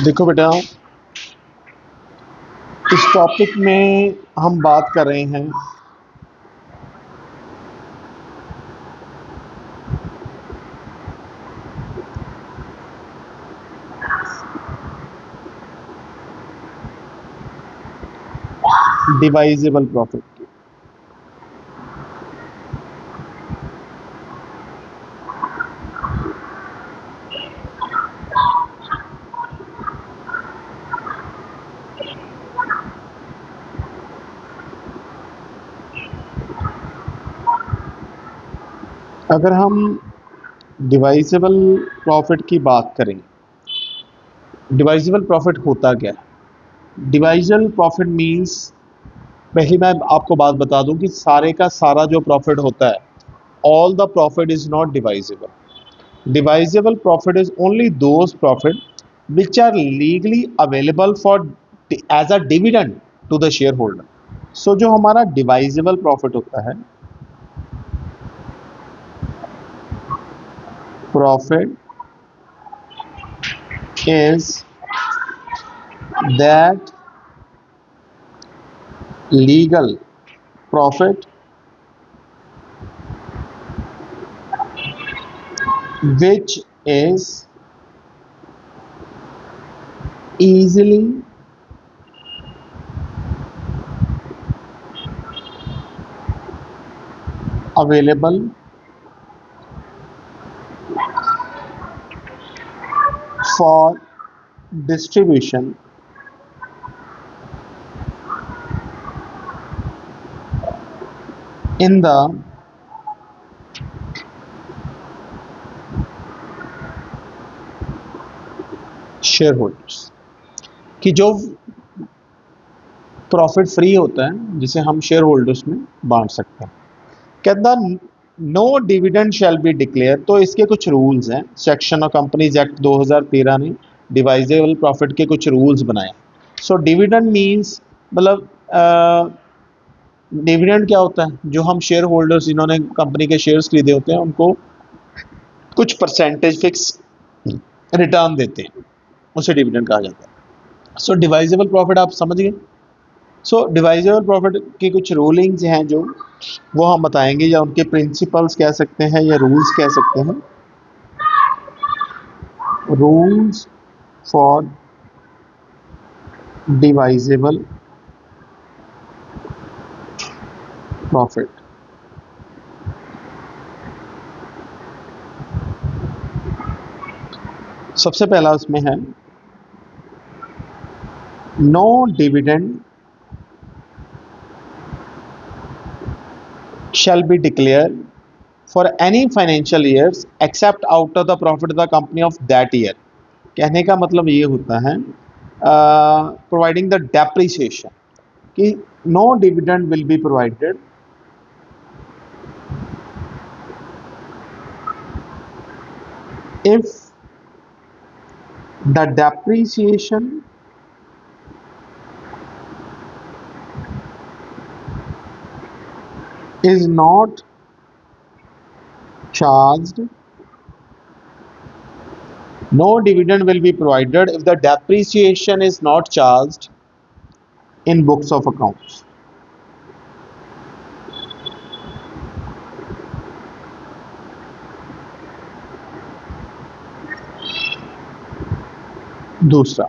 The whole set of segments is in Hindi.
देखो बेटा, इस टॉपिक में हम बात कर रहे हैं डिवाइजेबल प्रॉफिट की। अगर हम डिवाइजेबल प्रॉफिट की बात करें, डिवाइजेबल प्रॉफिट होता क्या है? डिवाइजेबल प्रॉफिट मींस, पहली मैं आपको बात बता दूं कि सारे का सारा जो प्रॉफिट होता है, all the profit is not divisible. Divisible profit is only those profit which are legally available for as a dividend to the shareholder. So जो हमारा डिवाइजेबल प्रॉफिट होता है, profit is that legal profit which is easily available for distribution in the shareholders। कि जो प्रॉफिट फ्री होता है जिसे हम शेयर होल्डर्स में बांट सकते हैं। कहता no dividend shall be declare. तो इसके कुछ रूल्स हैं। सेक्शन ऑफ कंपनीज एक्ट 2013 ने डिवाइजेबल प्रॉफिट के कुछ रूल्स बनाए। सो डिविडेंड मींस, मतलब डिविडेंड क्या होता है? जो हम शेयर होल्डर्स जिन्होंने कंपनी के शेयर्स खरीदे होते हैं उनको कुछ परसेंटेज फिक्स रिटर्न देते हैं, उसे डिविडेंड कहा जाता है। सो डिवाइजेबल प्रॉफिट आप समझ गए। सो डिवाइजेबल प्रॉफिट की कुछ रूलिंग्स हैं जो वो हम बताएंगे, या उनके प्रिंसिपल्स कह सकते हैं या रूल्स कह सकते हैं। Rules for divisible profit. सबसे पहला उसमें है, no dividend shall be declared for any financial years except out of the profit of the company of that year। कहने का मतलब ये होता है, प्रोवाइडिंग द डेप्रिसिएशन, कि no dividend will be provided if the depreciation is not charged। No dividend will be provided if the depreciation is not charged in books of accounts। दूसरा,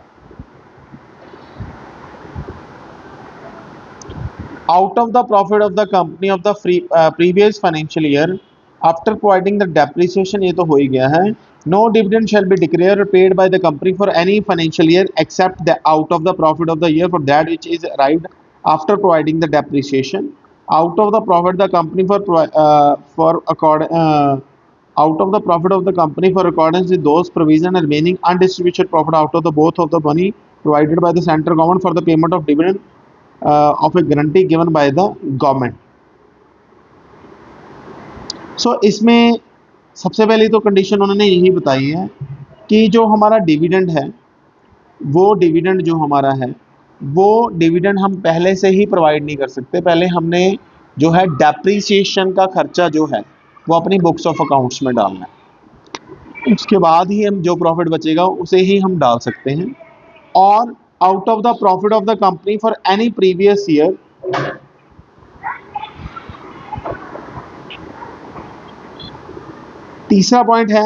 out of the profit of the company of the previous financial year after providing the depreciation, ये तो हो ही गया है। No dividend shall be declared or paid by the company for any financial year except the out of the profit of the year for that which is arrived after providing the depreciation। Out of the profit the company out of the profit of the company for accordance with those provision remaining undistributed profit out of the both of the money provided by the central government for the payment of dividend of a guarantee given by the government। सो इसमें सबसे पहले तो कंडीशन उन्होंने यही बताई है कि जो हमारा डिविडेंड है, वो डिविडेंड जो हमारा है, वो डिविडेंड हम पहले से ही प्रोवाइड नहीं कर सकते। पहले हमने जो है डेप्रीसिएशन का खर्चा जो है वो अपनी बुक्स ऑफ अकाउंट्स में डालना है। उसके बाद ही हम जो प्रॉफिट बचेगा उसे ही हम डाल सकते हैं। or out of the profit of the company for any previous year. तीसरा पॉइंट है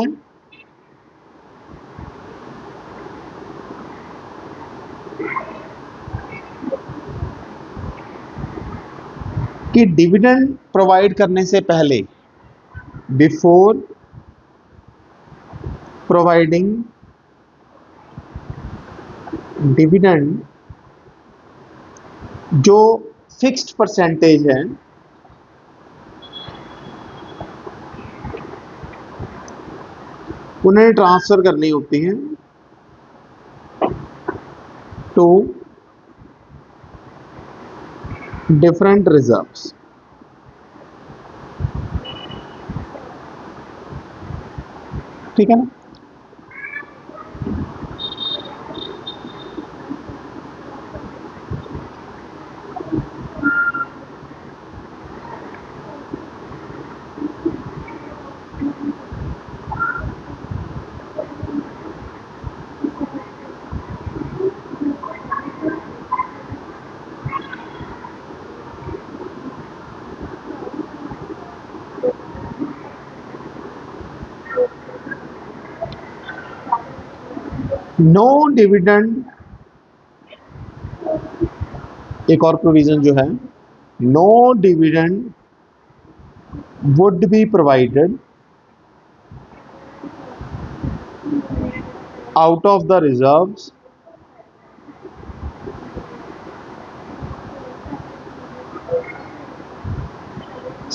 कि डिविडेंड प्रोवाइड करने से पहले, बिफोर प्रोवाइडिंग डिविडेंड, जो फिक्स्ड परसेंटेज है उन्हें ट्रांसफर करनी होती है टू डिफरेंट रिजर्व्स। ठीक है ना? नो डिविडेंड, एक और प्रोविजन जो है, no dividend would be provided out of the reserves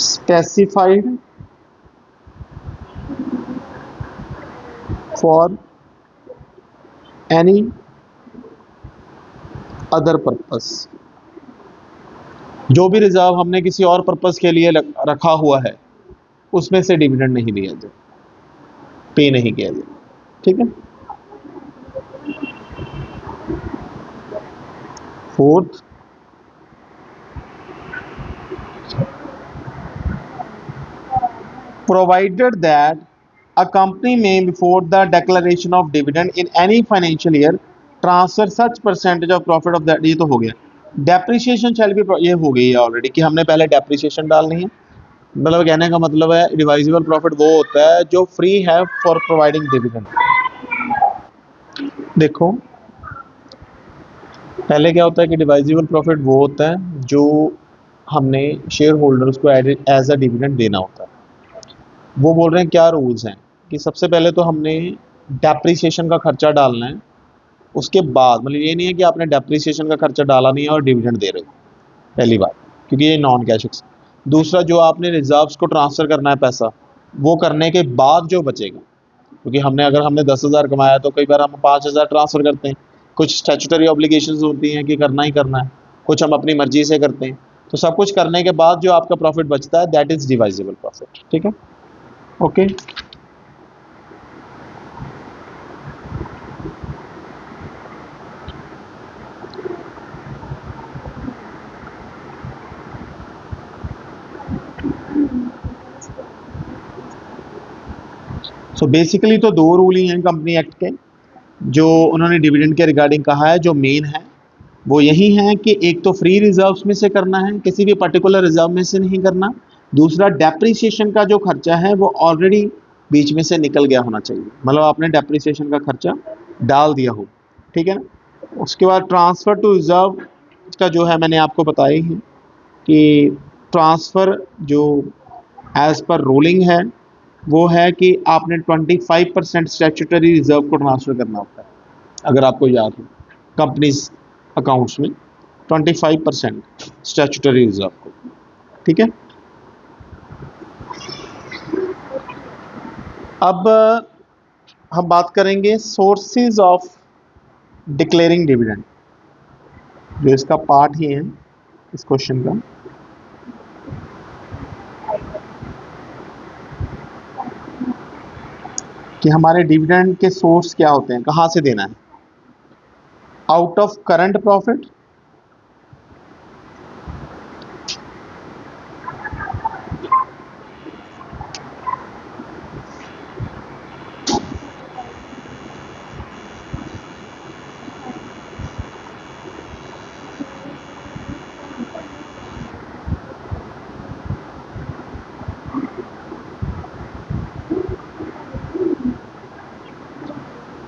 specified for any other purpose। जो भी रिजर्व हमने किसी और पर्पस के लिए रखा हुआ है उसमें से डिविडेंड नहीं दिया जाए, पे नहीं किया जाए। ठीक है। Fourth, provided that a company may before the declaration of dividend in any financial year transfer such percentage of profit of that। ये तो हो गया। डेप्रिसिएशन शैल बी, ये हो गई है ऑलरेडी कि हमने पहले डेप्रिसिएशन डालनी है। मतलब कहने का मतलब है डिवाइजिबल प्रॉफिट वो होता है जो फ्री है फॉर प्रोवाइडिंग डिविडेंड। देखो पहले क्या होता है कि डिवाइजिबल प्रॉफिट वो होता है जो हमने शेयर होल्डर्स को एज अ डिविडेंड देना होता है। वो बोल रहे हैं क्या रूल्स हैं कि सबसे पहले तो हमने डेप्रिसिएशन का खर्चा डालना है, उसके बाद मतलब ये नहीं है कि आपने डेप्रिसिएशन का खर्चा डाला नहीं है और डिविडेंड दे रहे हो, पहली बात, क्योंकि ये नॉन कैश। दूसरा, जो आपने रिजर्व्स को ट्रांसफ़र करना है पैसा, वो करने के बाद जो बचेगा, क्योंकि अगर हमने 10,000 कमाया तो कई बार हम 5,000 ट्रांसफ़र करते हैं। कुछ स्टैट्यूटरी ऑब्लिगेशंस होती हैं कि करना ही करना है, कुछ हम अपनी मर्जी से करते हैं। तो सब कुछ करने के बाद जो आपका प्रॉफिट बचता है दैट इज़ डिवाइजिबल प्रॉफिट। ठीक है, ओके। सो बेसिकली तो दो रूल ही हैं कंपनी एक्ट के जो उन्होंने डिविडेंड के रिगार्डिंग कहा है। जो मेन है वो यही है कि एक तो फ्री रिजर्व्स में से करना है, किसी भी पर्टिकुलर रिजर्व में से नहीं करना। दूसरा, डेप्रिसिएशन का जो खर्चा है वो ऑलरेडी बीच में से निकल गया होना चाहिए, मतलब आपने डेप्रिसिएशन का खर्चा डाल दिया हो। ठीक है ना? उसके बाद ट्रांसफ़र टू रिजर्व का जो है मैंने आपको बताया ही कि ट्रांसफ़र जो एज़ पर रूलिंग है वो है कि आपने 25% स्टैट्यूटरी रिजर्व को ट्रांसफ़र करना होता है। अगर आपको याद हो कंपनीज अकाउंट्स में 25% स्टैट्यूटरी रिजर्व को। ठीक है। अब हम बात करेंगे सोर्सेज ऑफ डिक्लेयरिंग डिविडेंड, जो इसका पार्ट ही है इस क्वेश्चन का। कि हमारे डिविडेंड के सोर्स क्या होते हैं, कहाँ से देना है। Out of current profit,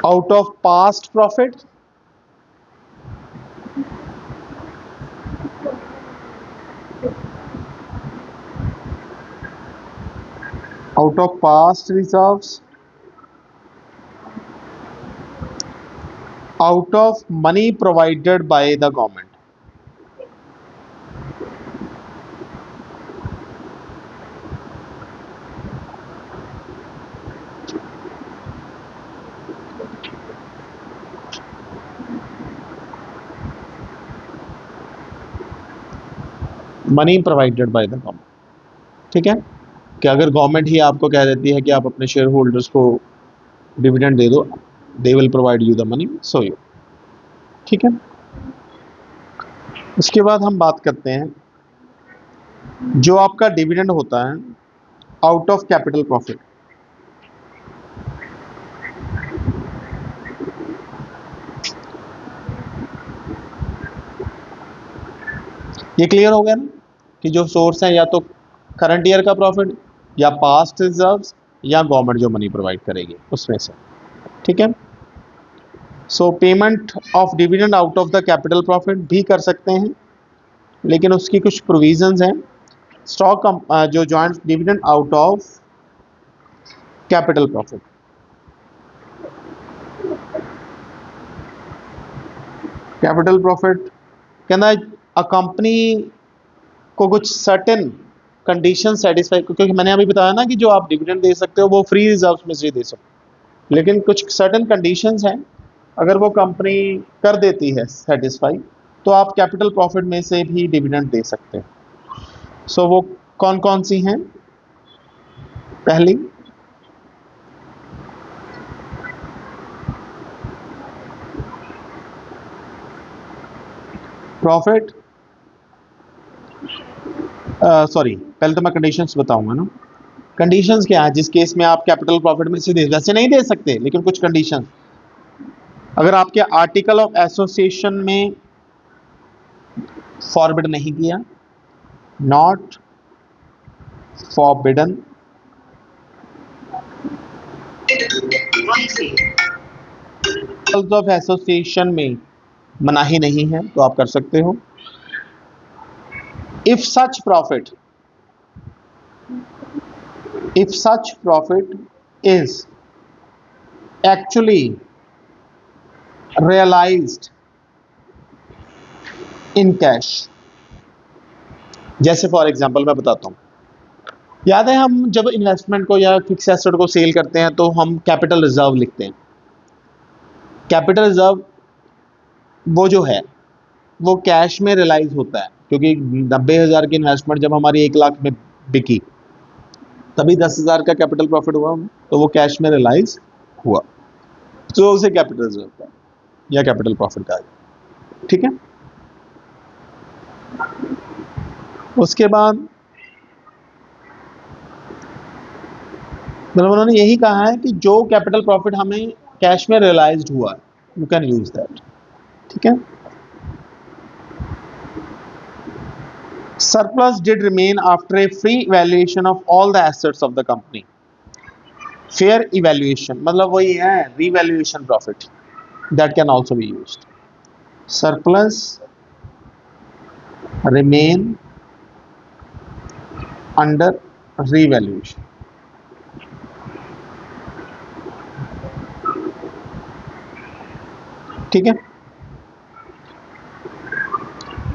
out of past profit, out of past reserves, out of money provided by the government. Money provided by the government, ठीक है, कि अगर गवर्नमेंट ही आपको कह देती है कि आप अपने शेयर होल्डर्स को डिविडेंड दे दो, they will provide you the money, so you, ठीक है। उसके बाद हम बात करते हैं जो आपका डिविडेंड होता है आउट ऑफ कैपिटल प्रॉफिट। ये क्लियर हो गया ना कि जो सोर्स है या तो करंट ईयर का प्रॉफिट या पास्ट रिजर्व्स या गवर्नमेंट जो मनी प्रोवाइड करेगी उसमें से, ठीक है। सो payment of dividend out of the capital profit भी कर सकते हैं, लेकिन उसकी कुछ प्रोविजंस हैं। स्टॉक जो joint dividend out of capital profit, capital profit कहना अ कंपनी को कुछ सर्टेन कंडीशन सेटिस्फाई, क्योंकि मैंने अभी बताया ना कि जो आप डिविडेंड दे सकते हो वो फ्री रिजर्व्स में से दे सकते हो, लेकिन कुछ सर्टेन कंडीशंस हैं, अगर वो कंपनी कर देती है सेटिस्फाई तो आप कैपिटल प्रॉफिट में से भी डिविडेंड दे सकते हैं। सो वो कौन कौन सी हैं? पहली, प्रॉफिट, सॉरी पहले तो मैं कंडीशंस बताऊंगा ना। कंडीशंस क्या है जिस केस में आप कैपिटल प्रॉफिट में से वैसे नहीं दे सकते, लेकिन कुछ कंडीशंस, अगर आपके आर्टिकल ऑफ एसोसिएशन में फॉरबिड नहीं किया, नॉट फॉरबिडन, ऑफ एसोसिएशन में मनाही नहीं है तो आप कर सकते हो। If such profit is actually realised in cash, जैसे फॉर एग्जांपल मैं बताता हूं, याद है हम जब इन्वेस्टमेंट को या फिक्स एसेट को सेल करते हैं तो हम कैपिटल रिजर्व लिखते हैं। कैपिटल रिजर्व वो जो है वो कैश में रियलाइज होता है, क्योंकि 90,000 की इन्वेस्टमेंट जब हमारी 1 लाख में बिकी तभी 10,000 का कैपिटल प्रॉफिट हुआ, तो वो कैश में रियलाइज हुआ, तो उसे कैपिटल रिजर्व का या कैपिटल प्रॉफिट कहा जाए, ठीक है। उसके बाद मतलब उन्होंने यही कहा है कि जो कैपिटल प्रॉफिट हमें कैश में रियलाइज्ड हुआ यू कैन यूज दैट, ठीक है। Surplus did remain after a free evaluation of all the assets of the company. Fair evaluation मतलब वही है revaluation profit, that can also be used. Surplus remain under revaluation, ठीक है।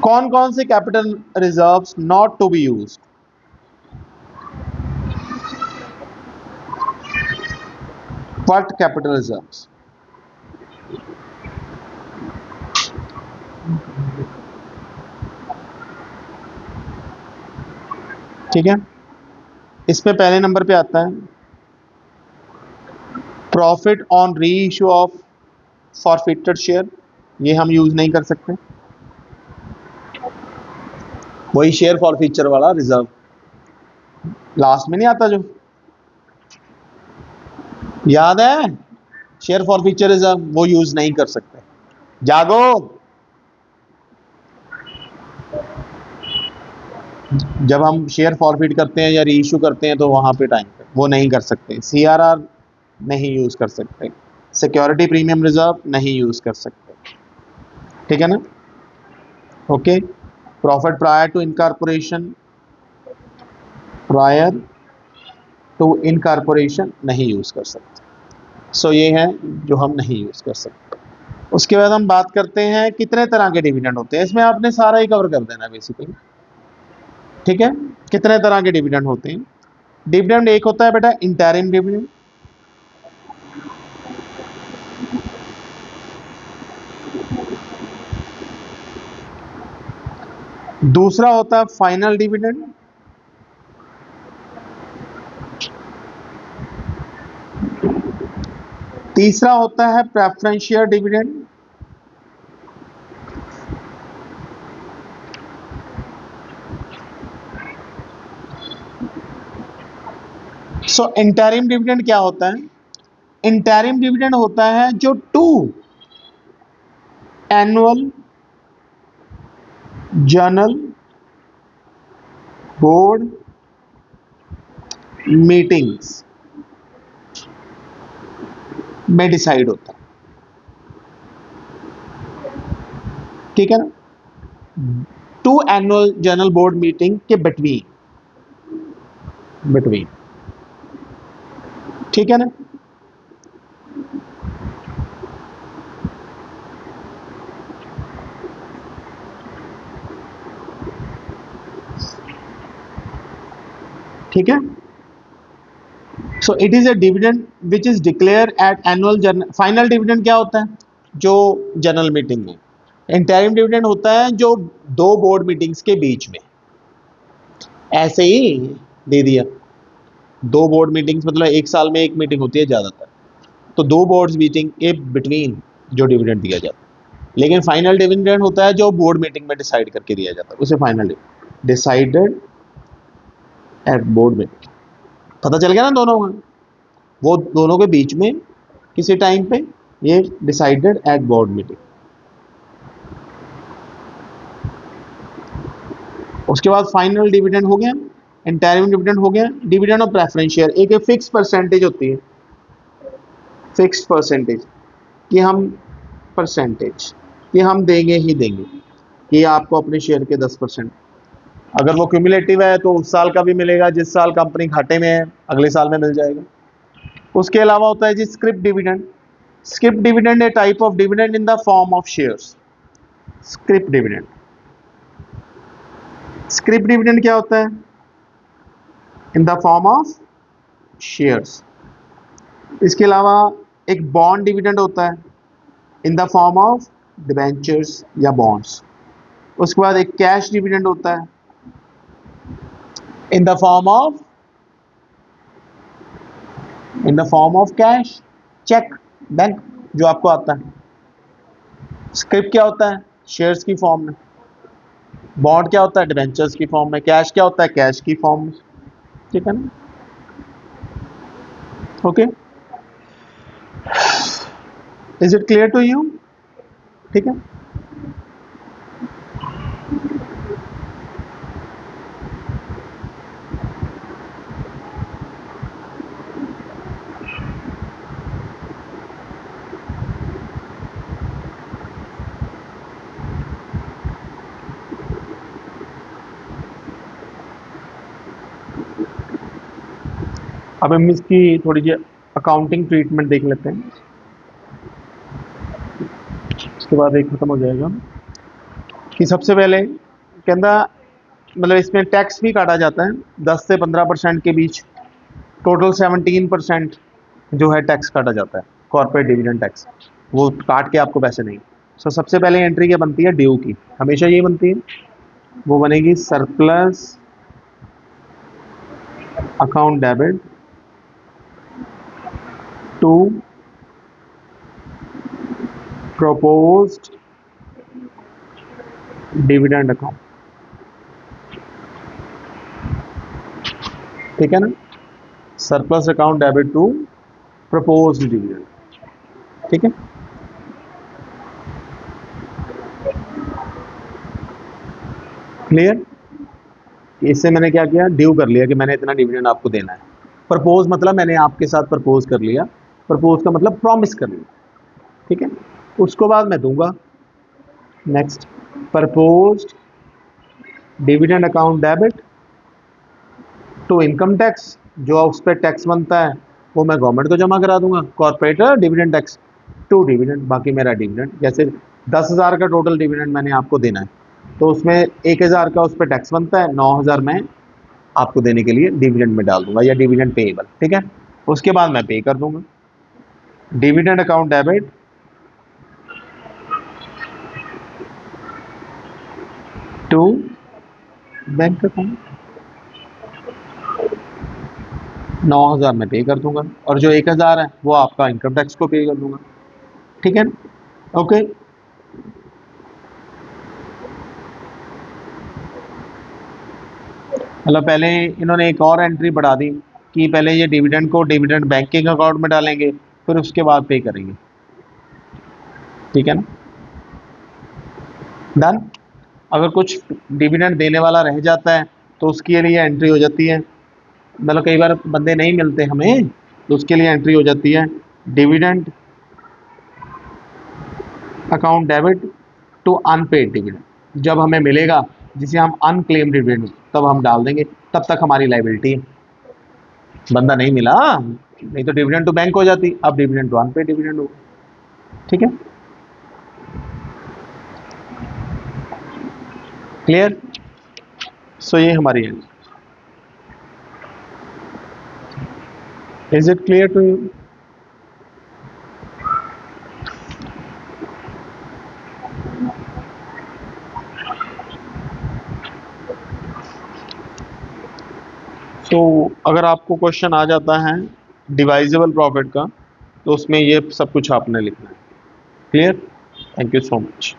कौन कौन से capital reserves not to be used? What capital reserves? ठीक है, इसमें पहले नंबर पे आता है प्रॉफिट ऑन री इश्यू ऑफ फॉरफिटेड शेयर, ये हम यूज नहीं कर सकते, वही शेयर फॉरफीचर वाला रिजर्व लास्ट में नहीं आता जो, याद है, शेयर फॉरफीचर रिजर्व वो यूज नहीं कर सकते। जागो, जब हम शेयर फॉरफिट करते हैं या रीइश्यू करते हैं तो वहां पे टाइम पे वो नहीं कर सकते। सीआरआर नहीं यूज कर सकते, सिक्योरिटी प्रीमियम रिजर्व नहीं यूज कर सकते, ठीक है ना। Okay, profit prior to incorporation, prior to incorporation नहीं यूज कर सकते। सो ये है जो हम नहीं यूज कर सकते। उसके बाद हम बात करते हैं कितने तरह के डिविडेंड होते हैं। इसमें आपने सारा ही कवर कर देना बेसिकली, ठीक है। कितने तरह के डिविडेंड होते हैं। डिविडेंड एक होता है बेटा इंटरिम डिविडेंड, दूसरा होता है फाइनल डिविडेंड, तीसरा होता है preferential dividend, so interim dividend क्या होता है। इंटरिम डिविडेंड होता है जो two annual general board meetings में डिसाइड होता है, ठीक है ना। Two annual general board meeting के बिटवीन, ठीक है ना। ठीक है, so it is a dividend which is declare at annual general. Final dividend क्या होता है, जो जनरल मीटिंग में। इंटरिम डिविडेंड होता है जो दो बोर्ड मीटिंग्स के बीच में, ऐसे ही दे दिया। दो बोर्ड मीटिंग्स मतलब एक साल में एक मीटिंग होती है ज्यादातर, तो दो बोर्ड मीटिंग के बिटवीन जो डिविडेंड दिया जाता है। लेकिन फाइनल डिविडेंड होता है जो बोर्ड मीटिंग में डिसाइड करके दिया जाता है, उसे final decided at board meeting. पता चल गया ना दोनों का, वो दोनों के बीच में किसी टाइम पे ये डिसाइडेड एट बोर्ड मीटिंग। उसके बाद फाइनल डिविडेंड हो गया, इंटरिम डिविडेंड हो गया। डिविडेंड ऑफ प्रेफरेंस शेयर एक फिक्स परसेंटेज होती है, फिक्स परसेंटेज कि हम परसेंटेज कि हम देंगे ही देंगे, कि आपको अपने शेयर के 10%। अगर वो क्यूमुलेटिव है तो उस साल का भी मिलेगा, जिस साल कंपनी घाटे में है अगले साल में मिल जाएगा। उसके अलावा होता है जी scrip dividend. Scrip dividend a type of dividend in the form of shares. Scrip dividend, scrip dividend क्या होता है, in the form of shares. इसके अलावा एक बॉन्ड डिविडेंड होता है in the form of debentures या बॉन्ड्स। उसके बाद एक कैश डिविडेंड होता है in the form of cash, cheque, bank जो आपको आता है। स्क्रिप क्या होता है, शेयर्स की फॉर्म में। बॉन्ड क्या होता है, डिबेंचर्स की फॉर्म में। कैश क्या होता है, कैश की फॉर्म में, ठीक है ना। Okay, is it clear to you, ठीक है। अब हम इसकी थोड़ी सी अकाउंटिंग ट्रीटमेंट देख लेते हैं, उसके बाद एक खत्म हो जाएगा। कि सबसे पहले कहना मतलब इसमें टैक्स भी काटा जाता है 10 से 15% के बीच। टोटल 17% जो है टैक्स काटा जाता है, कॉर्पोरेट डिविडेंड टैक्स। वो काट के आपको पैसे नहीं। सो सबसे पहले एंट्री क्या बनती है, ड्यू की, हमेशा ये बनती है। वो बनेगी surplus account debit to proposed dividend account, ठीक है ना। Surplus account debit to proposed dividend, ठीक है। क्लियर, इससे मैंने क्या किया, ड्यू कर लिया कि मैंने इतना डिविडेंड आपको देना है। प्रपोज मतलब मैंने आपके साथ प्रपोज कर लिया प्रपोज का मतलब प्रॉमिस करना, ठीक है। उसको बाद मैं दूंगा। Next, proposed dividend account debit to income tax, जो उस पर टैक्स बनता है वो मैं गवर्नमेंट को जमा करा दूंगा, corporate dividend tax to dividend, बाकी मेरा डिविडेंड, जैसे 10,000 का टोटल डिविडेंड मैंने आपको देना है, तो उसमें 1,000 का उस पर टैक्स बनता है, 9,000 मैं आपको देने के लिए डिविडेंड में डाल दूंगा या डिविडेंड पेएबल, ठीक है। उसके बाद मैं पे कर दूंगा। Dividend account debit to bank account, 9,000 में पे कर दूंगा, और जो 1,000 है वो आपका इनकम टैक्स को पे कर दूंगा, ठीक है। ओके, मतलब पहले इन्होंने एक और एंट्री बढ़ा दी कि पहले ये डिविडेंड को डिविडेंड बैंकिंग अकाउंट में डालेंगे, फिर उसके बाद पे करेंगे, ठीक है ना। डन। अगर कुछ डिविडेंड देने वाला रह जाता है तो उसके लिए एंट्री हो जाती है, मतलब कई बार बंदे नहीं मिलते हमें, तो उसके लिए एंट्री हो जाती है dividend account debit to unpaid dividend. जब हमें मिलेगा जिसे हम अनक्लेम डिविडेंड, तब हम डाल देंगे, तब तक हमारी लाइबिलिटी है। बंदा नहीं मिला, नहीं तो डिविडेंड टू बैंक हो जाती, अब डिविडेंड टू अनपेड डिविडेंड होगा, ठीक है। क्लियर। सो ये हमारी है। Is it clear to you? So अगर आपको क्वेश्चन आ जाता है डिवाइजेबल प्रॉफिट का, तो उसमें ये सब कुछ आपने लिखना है। Clear. Thank you so much.